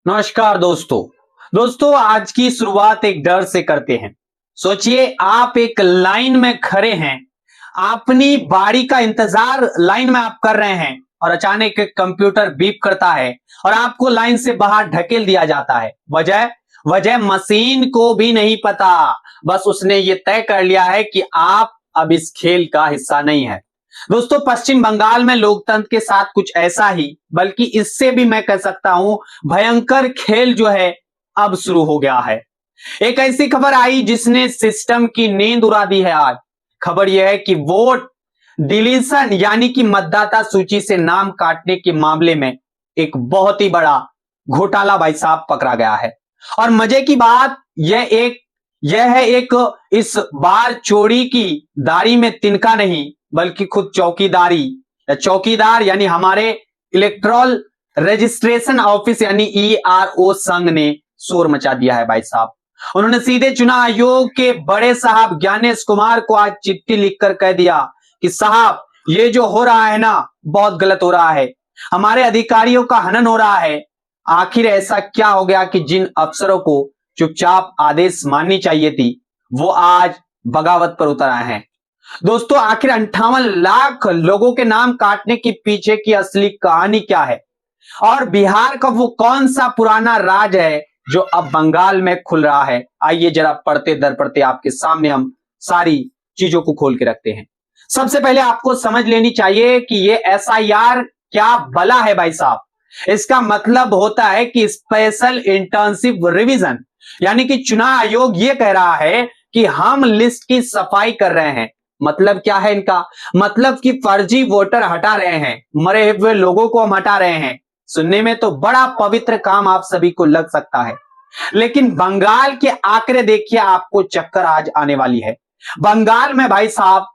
नमस्कार दोस्तों आज की शुरुआत एक डर से करते हैं। सोचिए आप एक लाइन में खड़े हैं, अपनी बारी का इंतजार लाइन में आप कर रहे हैं और अचानक एक कंप्यूटर बीप करता है और आपको लाइन से बाहर ढकेल दिया जाता है। वजह वजह मशीन को भी नहीं पता, बस उसने ये तय कर लिया है कि आप अब इस खेल का हिस्सा नहीं है। दोस्तों पश्चिम बंगाल में लोकतंत्र के साथ कुछ ऐसा ही, बल्कि इससे भी मैं कह सकता हूं भयंकर खेल जो है अब शुरू हो गया है। एक ऐसी खबर आई जिसने सिस्टम की नींद उड़ा दी है। आज खबर यह है कि वोट डिलीशन यानी कि मतदाता सूची से नाम काटने के मामले में एक बहुत ही बड़ा घोटाला भाई साहब पकड़ा गया है। और मजे की बात यह है एक इस बार चोरी की दाढ़ी में तिनका नहीं, बल्कि खुद चौकीदार यानी हमारे इलेक्ट्रल रजिस्ट्रेशन ऑफिस यानी ईआरओ संघ ने शोर मचा दिया है भाई साहब। उन्होंने सीधे चुनाव आयोग के बड़े साहब ज्ञानेश कुमार को आज चिट्ठी लिखकर कह दिया कि साहब ये जो हो रहा है ना बहुत गलत हो रहा है, हमारे अधिकारियों का हनन हो रहा है। आखिर ऐसा क्या हो गया कि जिन अफसरों को चुपचाप आदेश माननी चाहिए थी वो आज बगावत पर उतर आए हैं। दोस्तों आखिर 58 लाख लोगों के नाम काटने के पीछे की असली कहानी क्या है और बिहार का वो कौन सा पुराना राज है जो अब बंगाल में खुल रहा है। आइए जरा पढ़ते दर पढ़ते आपके सामने हम सारी चीजों को खोल के रखते हैं। सबसे पहले आपको समझ लेनी चाहिए कि ये एसआईआर क्या बला है भाई साहब। इसका मतलब होता है कि स्पेशल इंटर्नशिप रिवीजन, यानी कि चुनाव आयोग ये कह रहा है कि हम लिस्ट की सफाई कर रहे हैं। मतलब क्या है इनका? मतलब कि फर्जी वोटर हटा रहे हैं, मरे हुए लोगों को हम हटा रहे हैं। सुनने में तो बड़ा पवित्र काम आप सभी को लग सकता है, लेकिन बंगाल के आंकड़े देखिए, आपको चक्कर आज आने वाली है। बंगाल में भाई साहब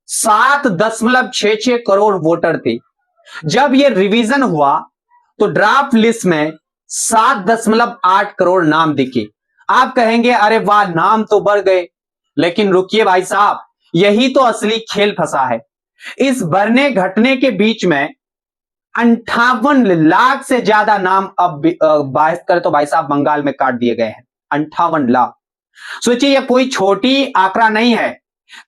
7.66 करोड़ वोटर थे। जब ये रिवीजन हुआ तो ड्राफ्ट लिस्ट में 7.8 करोड़ नाम दिखे। आप कहेंगे अरे वाह नाम तो बढ़ गए, लेकिन रुकिए भाई साहब, यही तो असली खेल फंसा है। इस बढ़ने घटने के बीच में 58 लाख से ज्यादा नाम अब बात करें तो भाई साहब बंगाल में काट दिए गए हैं। 58 लाख, सोचिए यह कोई छोटी आंकड़ा नहीं है।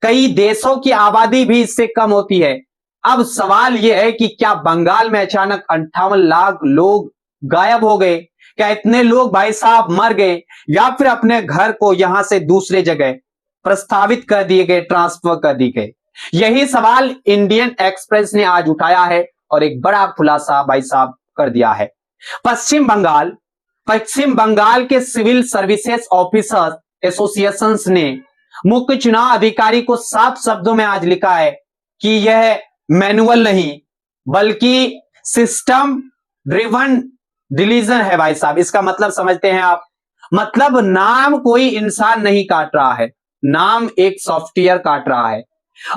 कई देशों की आबादी भी इससे कम होती है। अब सवाल यह है कि क्या बंगाल में अचानक 58 लाख लोग गायब हो गए? क्या इतने लोग भाई साहब मर गए या फिर अपने घर को यहां से दूसरे जगह प्रस्तावित कर दिए गए, ट्रांसफर कर दिए गए? यही सवाल इंडियन एक्सप्रेस ने आज उठाया है और एक बड़ा खुलासा भाई साहब कर दिया है। पश्चिम बंगाल के सिविल सर्विसेज ऑफिसर्स एसोसिएशन ने मुख्य चुनाव अधिकारी को साफ शब्दों में आज लिखा है कि यह मैनुअल नहीं बल्कि सिस्टम ड्रिवन डिलीजन है भाई साहब। इसका मतलब समझते हैं आप? मतलब नाम कोई इंसान नहीं काट रहा है, नाम एक सॉफ्टवेयर काट रहा है।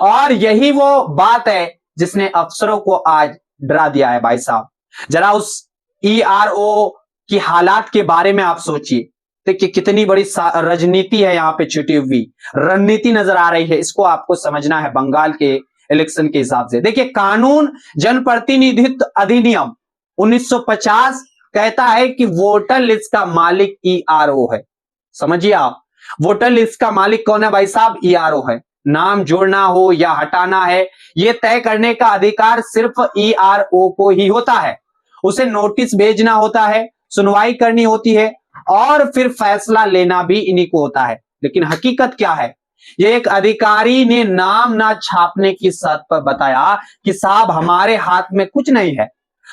और यही वो बात है जिसने अफसरों को आज डरा दिया है भाई साहब। जरा उस ईआरओ की हालात के बारे में आप सोचिए, देखिए कितनी बड़ी राजनीति है यहाँ पे छुटी हुई, रणनीति नजर आ रही है। इसको आपको समझना है बंगाल के इलेक्शन के हिसाब से। देखिए कानून जनप्रतिनिधित्व अधिनियम 1950 कहता है कि वोटर लिस्ट का मालिक ईआरओ है। समझिए आप, वोटर लिस्ट का मालिक कौन है भाई साहब? ईआरओ है। नाम जोड़ना हो या हटाना है यह तय करने का अधिकार सिर्फ ईआरओ को ही होता है। उसे नोटिस भेजना होता है, सुनवाई करनी होती है और फिर फैसला लेना भी इन्हीं को होता है। लेकिन हकीकत क्या है? ये एक अधिकारी ने नाम ना छापने की शर्त पर बताया कि साहब हमारे हाथ में कुछ नहीं है,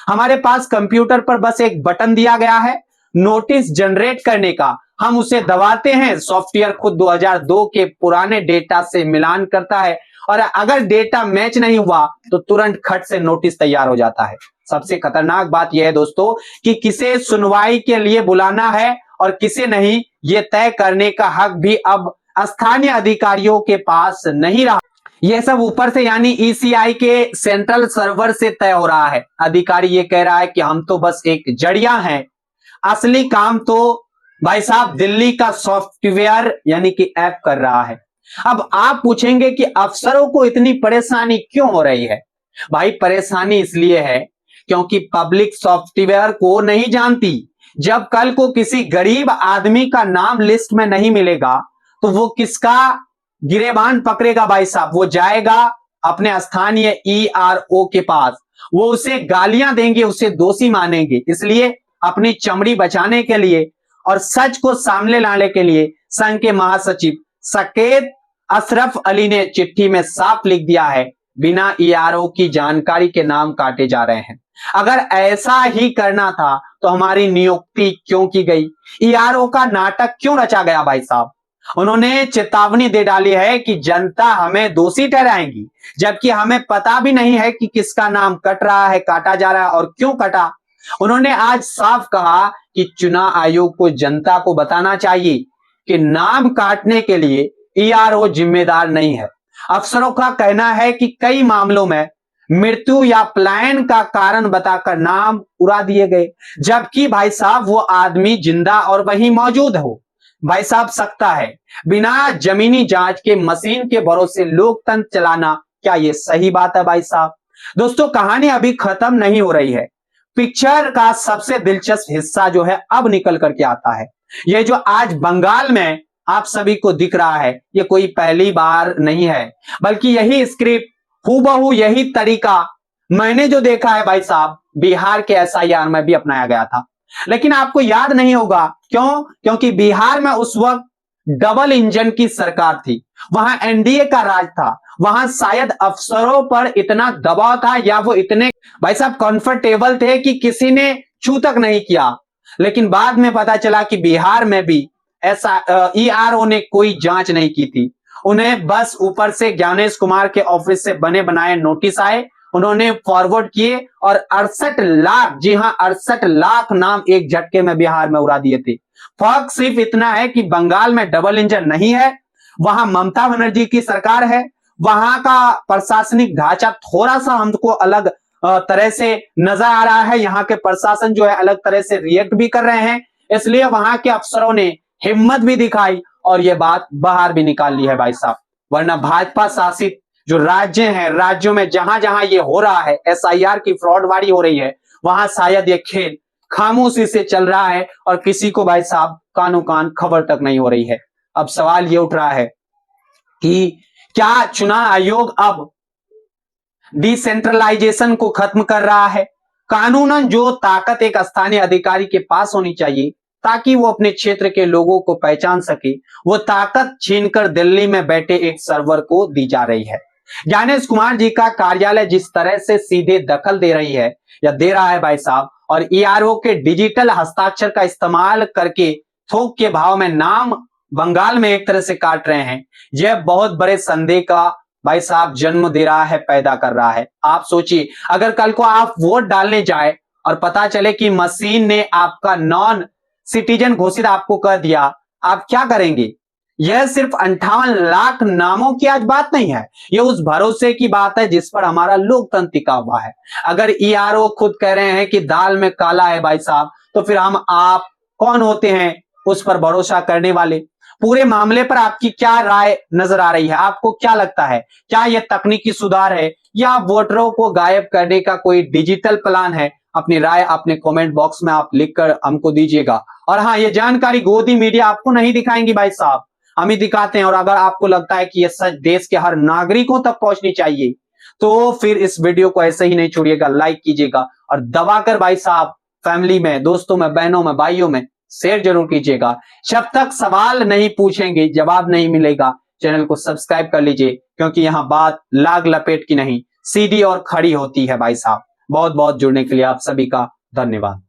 हमारे पास कंप्यूटर पर बस एक बटन दिया गया है नोटिस जनरेट करने का, हम उसे दबाते हैं, सॉफ्टवेयर खुद 2002 के पुराने डेटा से मिलान करता है और अगर डेटा मैच नहीं हुआ तो तुरंत खट से नोटिस तैयार हो जाता है। सबसे खतरनाक बात यह है दोस्तों कि किसे सुनवाई के लिए बुलाना है और किसे नहीं, यह तय करने का हक भी अब स्थानीय अधिकारियों के पास नहीं रहा। यह सब ऊपर से यानी ईसीआई के सेंट्रल सर्वर से तय हो रहा है। अधिकारी ये कह रहा है कि हम तो बस एक जरिया हैं, असली काम तो भाई साहब दिल्ली का सॉफ्टवेयर यानी कि ऐप कर रहा है। अब आप पूछेंगे कि अफसरों को इतनी परेशानी क्यों हो रही है? भाई परेशानी इसलिए है क्योंकि पब्लिक सॉफ्टवेयर को नहीं जानती, जब कल को किसी गरीब आदमी का नाम लिस्ट में नहीं मिलेगा तो वो किसका गिरेबान पकड़ेगा भाई साहब? वो जाएगा अपने स्थानीय ERO के पास, वो उसे गालियां देंगे, उसे दोषी मानेंगे। इसलिए अपनी चमड़ी बचाने के लिए और सच को सामने लाने के लिए संघ के महासचिव सकेत अशरफ अली ने चिट्ठी में साफ लिख दिया है, बिना ERO की जानकारी के नाम काटे जा रहे हैं। अगर ऐसा ही करना था तो हमारी नियुक्ति क्यों की गई? ERO का नाटक क्यों रचा गया भाई साहब? उन्होंने चेतावनी दे डाली है कि जनता हमें दोषी ठहराएगी, जबकि हमें पता भी नहीं है कि किसका नाम कट रहा है, काटा जा रहा है और क्यों कटा। उन्होंने आज साफ कहा कि चुनाव आयोग को जनता को बताना चाहिए कि नाम काटने के लिए ERO जिम्मेदार नहीं है। अफसरों का कहना है कि कई मामलों में मृत्यु या पलायन का कारण बताकर नाम उड़ा दिए गए, जबकि भाई साहब वो आदमी जिंदा और वहीं मौजूद हो। भाई साहब सकता है बिना जमीनी जांच के मशीन के भरोसे लोकतंत्र चलाना, क्या ये सही बात है भाई साहब? दोस्तों कहानी अभी खत्म नहीं हो रही है। पिक्चर का सबसे दिलचस्प हिस्सा जो है अब निकल करके आता है। ये जो आज बंगाल में आप सभी को दिख रहा है, ये कोई पहली बार नहीं है, बल्कि यही स्क्रिप्ट हूबहू यही तरीका मैंने जो देखा है भाई साहब, बिहार के SIR में भी अपनाया गया था। लेकिन आपको याद नहीं होगा, क्यों? क्योंकि बिहार में उस वक्त डबल इंजन की सरकार थी, वहां NDA का राज था, वहां शायद अफसरों पर इतना दबाव था या वो इतने भाई साहब कंफर्टेबल थे कि किसी ने छू तक नहीं किया। लेकिन बाद में पता चला कि बिहार में भी ऐसा ERO ने कोई जांच नहीं की थी। उन्हें बस ऊपर से ज्ञानेश कुमार के ऑफिस से बने बनाए नोटिस आए, उन्होंने फॉरवर्ड किए और 68 लाख, जी हां 68 लाख नाम एक झटके में बिहार में उड़ा दिए थे। फर्क सिर्फ इतना है कि बंगाल में डबल इंजन नहीं है, वहां ममता बनर्जी की सरकार है, वहां का प्रशासनिक ढांचा थोड़ा सा हमको अलग तरह से नजर आ रहा है, यहाँ के प्रशासन जो है अलग तरह से रिएक्ट भी कर रहे हैं, इसलिए वहां के अफसरों ने हिम्मत भी दिखाई और यह बात बाहर भी निकाल ली है भाई साहब। वरना भाजपा शासित जो राज्य हैं, राज्यों में जहां जहां ये हो रहा है, SIR की फ्रॉडबाजी हो रही है, वहां शायद ये खेल खामोशी से चल रहा है और किसी को भाई साहब कानो कान खबर तक नहीं हो रही है। अब सवाल ये उठ रहा है कि क्या चुनाव आयोग अब डिसेंट्रलाइजेशन को खत्म कर रहा है? कानूनन जो ताकत एक स्थानीय अधिकारी के पास होनी चाहिए ताकि वो अपने क्षेत्र के लोगों को पहचान सके, वो ताकत छीनकर दिल्ली में बैठे एक सर्वर को दी जा रही है। ज्ञानेश कुमार जी का कार्यालय जिस तरह से सीधे दखल दे रही है या दे रहा है भाई साहब, और ERO के डिजिटल हस्ताक्षर का इस्तेमाल करके थोक के भाव में नाम बंगाल में एक तरह से काट रहे हैं, यह बहुत बड़े संदेह का भाई साहब जन्म दे रहा है, पैदा कर रहा है। आप सोचिए, अगर कल को आप वोट डालने जाए और पता चले कि मशीन ने आपका नॉन सिटीजन घोषित आपको कर दिया, आप क्या करेंगे? यह सिर्फ 58 लाख नामों की आज बात नहीं है, यह उस भरोसे की बात है जिस पर हमारा लोकतंत्र टिका हुआ है। अगर ERO खुद कह रहे हैं कि दाल में काला है भाई साहब, तो फिर हम आप कौन होते हैं उस पर भरोसा करने वाले? पूरे मामले पर आपकी क्या राय नजर आ रही है? आपको क्या लगता है, क्या यह तकनीकी सुधार है या वोटरों को गायब करने का कोई डिजिटल प्लान है? अपनी राय अपने कमेंट बॉक्स में आप लिखकर हमको दीजिएगा। और हाँ, ये जानकारी गोदी मीडिया आपको नहीं दिखाएंगी भाई साहब, हम ही दिखाते हैं। और अगर आपको लगता है कि यह सच देश के हर नागरिकों तक पहुंचनी चाहिए, तो फिर इस वीडियो को ऐसे ही नहीं छोड़िएगा, लाइक कीजिएगा और दबाकर भाई साहब फैमिली में, दोस्तों में, बहनों में, भाइयों में शेयर जरूर कीजिएगा। जब तक सवाल नहीं पूछेंगे, जवाब नहीं मिलेगा, चैनल को सब्सक्राइब कर लीजिए, क्योंकि यहाँ बात लाग लपेट की नहीं, सीधी और खड़ी होती है भाई साहब। बहुत बहुत जुड़ने के लिए आप सभी का धन्यवाद।